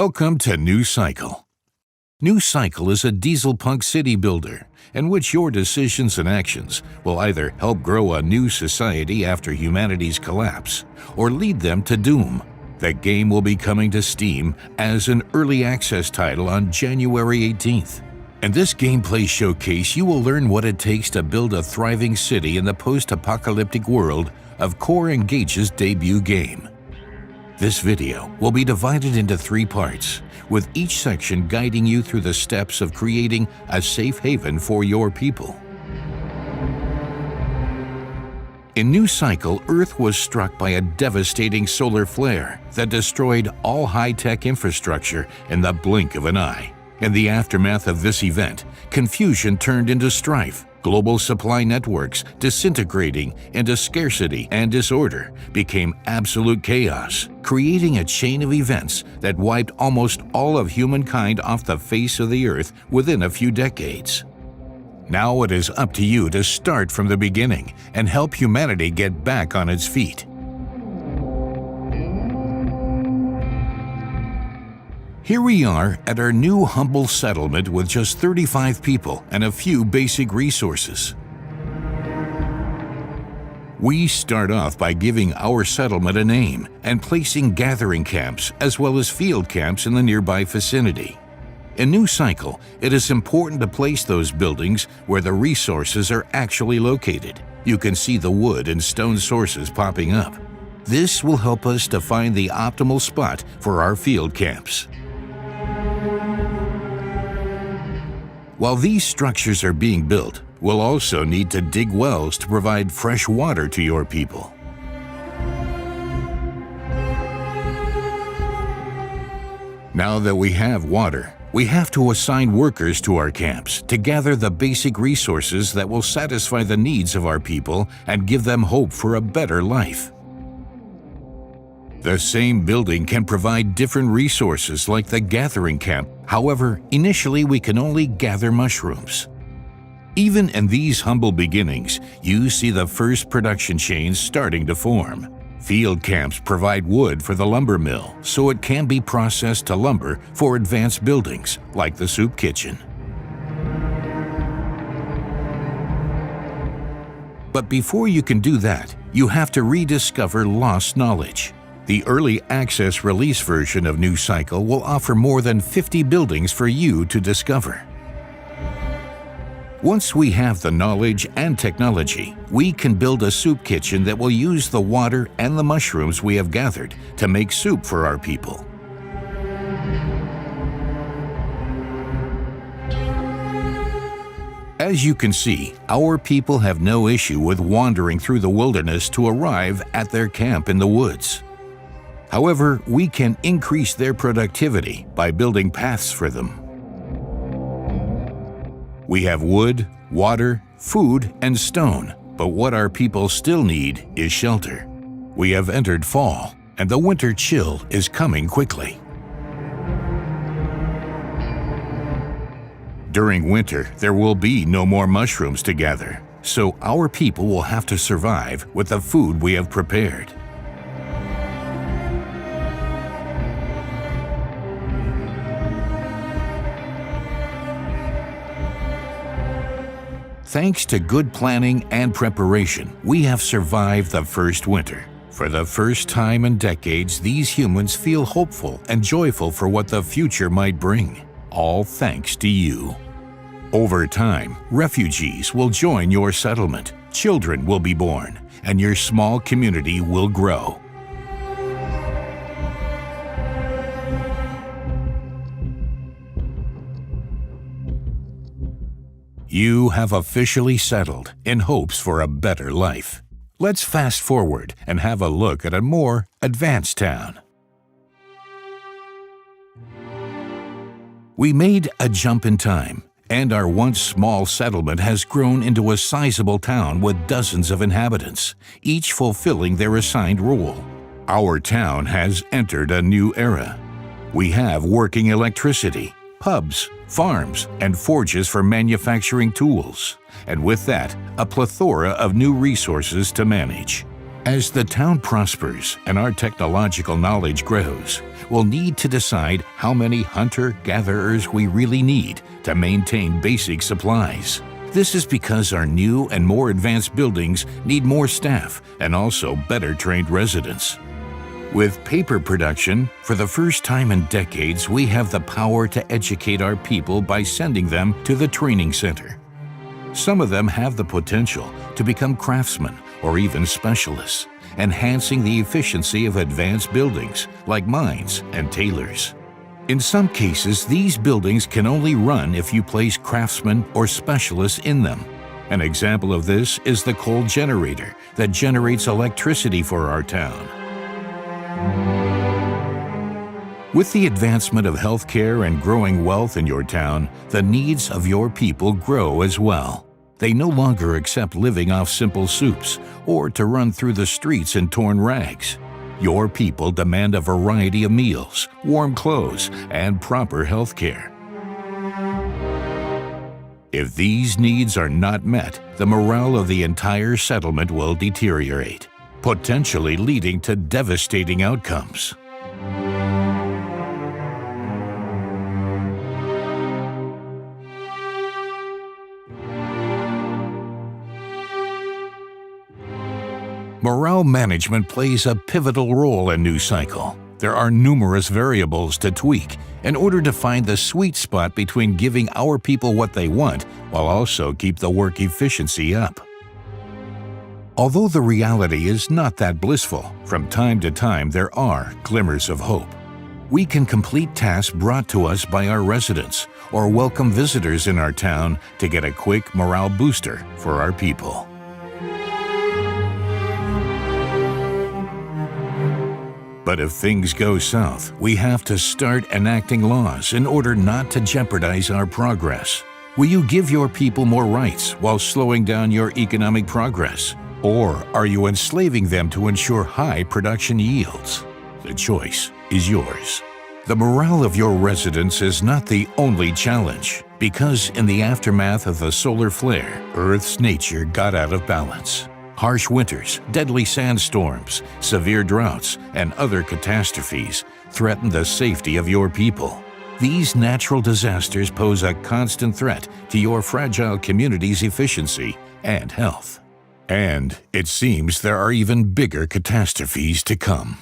Welcome to New Cycle. New Cycle is a diesel-punk city builder in which your decisions and actions will either help grow a new society after humanity's collapse or lead them to doom. The game will be coming to Steam as an early access title on January 18th. In this gameplay showcase, you will learn what it takes to build a thriving city in the post-apocalyptic world of CoreEngage's debut game. This video will be divided into 3 parts, with each section guiding you through the steps of creating a safe haven for your people. In New Cycle, Earth was struck by a devastating solar flare that destroyed all high-tech infrastructure in the blink of an eye. In the aftermath of this event, confusion turned into strife. Global supply networks disintegrating into scarcity and disorder became absolute chaos, creating a chain of events that wiped almost all of humankind off the face of the earth within a few decades. Now it is up to you to start from the beginning and help humanity get back on its feet. Here we are at our new humble settlement with just 35 people and a few basic resources. We start off by giving our settlement a name and placing gathering camps as well as field camps in the nearby vicinity. In New Cycle, it is important to place those buildings where the resources are actually located. You can see the wood and stone sources popping up. This will help us to find the optimal spot for our field camps. While these structures are being built, we'll also need to dig wells to provide fresh water to your people. Now that we have water, we have to assign workers to our camps to gather the basic resources that will satisfy the needs of our people and give them hope for a better life. The same building can provide different resources like the gathering camp. However, initially we can only gather mushrooms. Even in these humble beginnings, you see the first production chains starting to form. Field camps provide wood for the lumber mill, so it can be processed to lumber for advanced buildings like the soup kitchen. But before you can do that, you have to rediscover lost knowledge. The early access release version of New Cycle will offer more than 50 buildings for you to discover. Once we have the knowledge and technology, we can build a soup kitchen that will use the water and the mushrooms we have gathered to make soup for our people. As you can see, our people have no issue with wandering through the wilderness to arrive at their camp in the woods. However, we can increase their productivity by building paths for them. We have wood, water, food, and stone, but what our people still need is shelter. We have entered fall, and the winter chill is coming quickly. During winter, there will be no more mushrooms to gather, so our people will have to survive with the food we have prepared. Thanks to good planning and preparation, we have survived the first winter. For the first time in decades, these humans feel hopeful and joyful for what the future might bring, all thanks to you. Over time, refugees will join your settlement, children will be born, and your small community will grow. You have officially settled in hopes for a better life. Let's fast forward and have a look at a more advanced town. We made a jump in time, and our once small settlement has grown into a sizable town with dozens of inhabitants, each fulfilling their assigned role. Our town has entered a new era. We have working electricity, pubs, farms, and forges for manufacturing tools, and with that, a plethora of new resources to manage. As the town prospers and our technological knowledge grows, we'll need to decide how many hunter-gatherers we really need to maintain basic supplies. This is because our new and more advanced buildings need more staff and also better trained residents. With paper production, for the first time in decades, we have the power to educate our people by sending them to the training center. Some of them have the potential to become craftsmen or even specialists, enhancing the efficiency of advanced buildings like mines and tailors. In some cases, these buildings can only run if you place craftsmen or specialists in them. An example of this is the coal generator that generates electricity for our town. With the advancement of healthcare and growing wealth in your town, the needs of your people grow as well. They no longer accept living off simple soups or to run through the streets in torn rags. Your people demand a variety of meals, warm clothes, and proper healthcare. If these needs are not met, the morale of the entire settlement will deteriorate, potentially leading to devastating outcomes. Morale management plays a pivotal role in New Cycle. There are numerous variables to tweak in order to find the sweet spot between giving our people what they want while also keep the work efficiency up. Although the reality is not that blissful, from time to time there are glimmers of hope. We can complete tasks brought to us by our residents or welcome visitors in our town to get a quick morale booster for our people. But if things go south, we have to start enacting laws in order not to jeopardize our progress. Will you give your people more rights while slowing down your economic progress? Or are you enslaving them to ensure high production yields? The choice is yours. The morale of your residents is not the only challenge, because in the aftermath of the solar flare, Earth's nature got out of balance. Harsh winters, deadly sandstorms, severe droughts, and other catastrophes threaten the safety of your people. These natural disasters pose a constant threat to your fragile community's efficiency and health. And it seems there are even bigger catastrophes to come.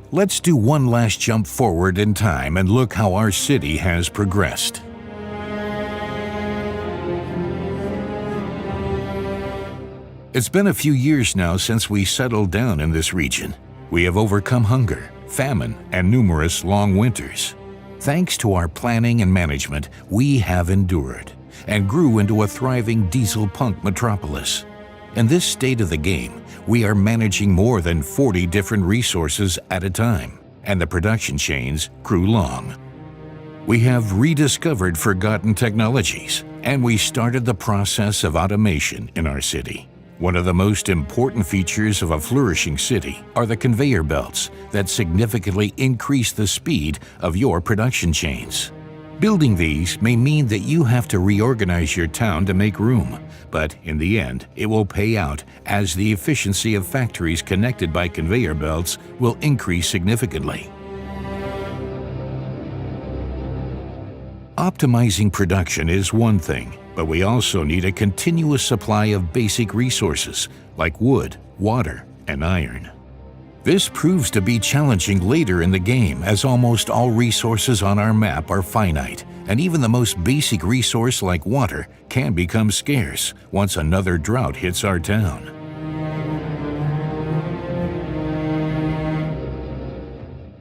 Let's do one last jump forward in time and look how our city has progressed. It's been a few years now since we settled down in this region. We have overcome hunger, famine, and numerous long winters. Thanks to our planning and management, we have endured and grew into a thriving diesel punk metropolis. In this state of the game, we are managing more than 40 different resources at a time, and the production chains grew long. We have rediscovered forgotten technologies, and we started the process of automation in our city. One of the most important features of a flourishing city are the conveyor belts that significantly increase the speed of your production chains. Building these may mean that you have to reorganize your town to make room, but in the end, it will pay out as the efficiency of factories connected by conveyor belts will increase significantly. Optimizing production is one thing, but we also need a continuous supply of basic resources like wood, water, and iron. This proves to be challenging later in the game, as almost all resources on our map are finite, and even the most basic resource like water can become scarce once another drought hits our town.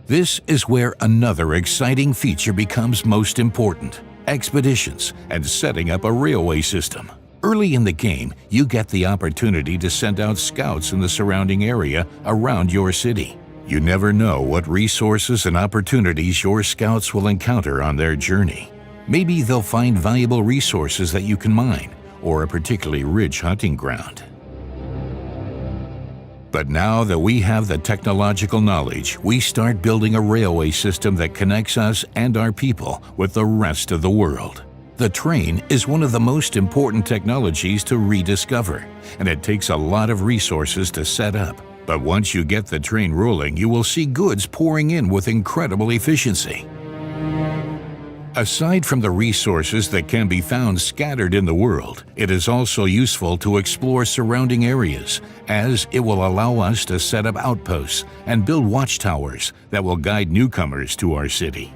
This is where another exciting feature becomes most important: expeditions and setting up a railway system. Early in the game, you get the opportunity to send out scouts in the surrounding area around your city. You never know what resources and opportunities your scouts will encounter on their journey. Maybe they'll find valuable resources that you can mine, or a particularly rich hunting ground. But now that we have the technological knowledge, we start building a railway system that connects us and our people with the rest of the world. The train is one of the most important technologies to rediscover, and it takes a lot of resources to set up. But once you get the train rolling, you will see goods pouring in with incredible efficiency. Aside from the resources that can be found scattered in the world, it is also useful to explore surrounding areas, as it will allow us to set up outposts and build watchtowers that will guide newcomers to our city.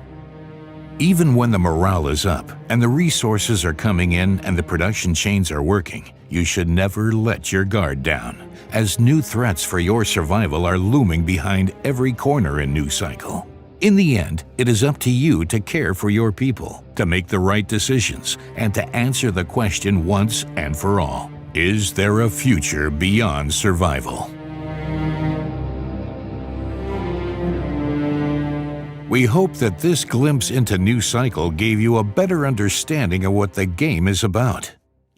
Even when the morale is up and the resources are coming in and the production chains are working, you should never let your guard down, as new threats for your survival are looming behind every corner in New Cycle. In the end, it is up to you to care for your people, to make the right decisions, and to answer the question once and for all: is there a future beyond survival? We hope that this glimpse into New Cycle gave you a better understanding of what the game is about.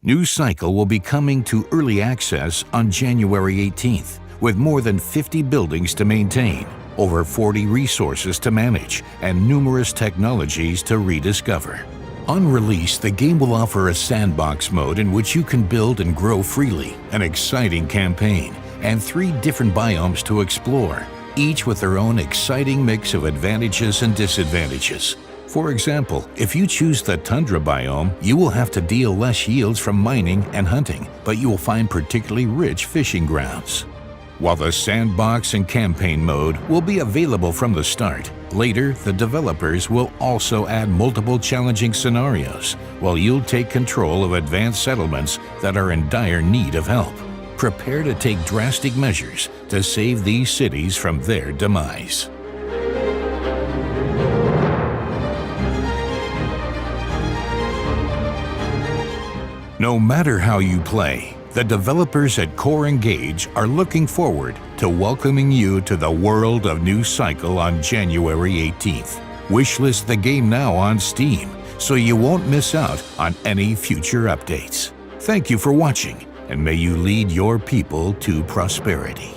New Cycle will be coming to early access on January 18th, with more than 50 buildings to maintain, over 40 resources to manage, and numerous technologies to rediscover. On release, the game will offer a sandbox mode in which you can build and grow freely, an exciting campaign, and 3 different biomes to explore, each with their own exciting mix of advantages and disadvantages. For example, if you choose the tundra biome, you will have to deal less yields from mining and hunting, but you will find particularly rich fishing grounds. While the sandbox and campaign mode will be available from the start, later the developers will also add multiple challenging scenarios, while you'll take control of advanced settlements that are in dire need of help. Prepare to take drastic measures to save these cities from their demise. No matter how you play, the developers at Core Engage are looking forward to welcoming you to the world of New Cycle on January 18th. Wishlist the game now on Steam so you won't miss out on any future updates. Thank you for watching, and may you lead your people to prosperity.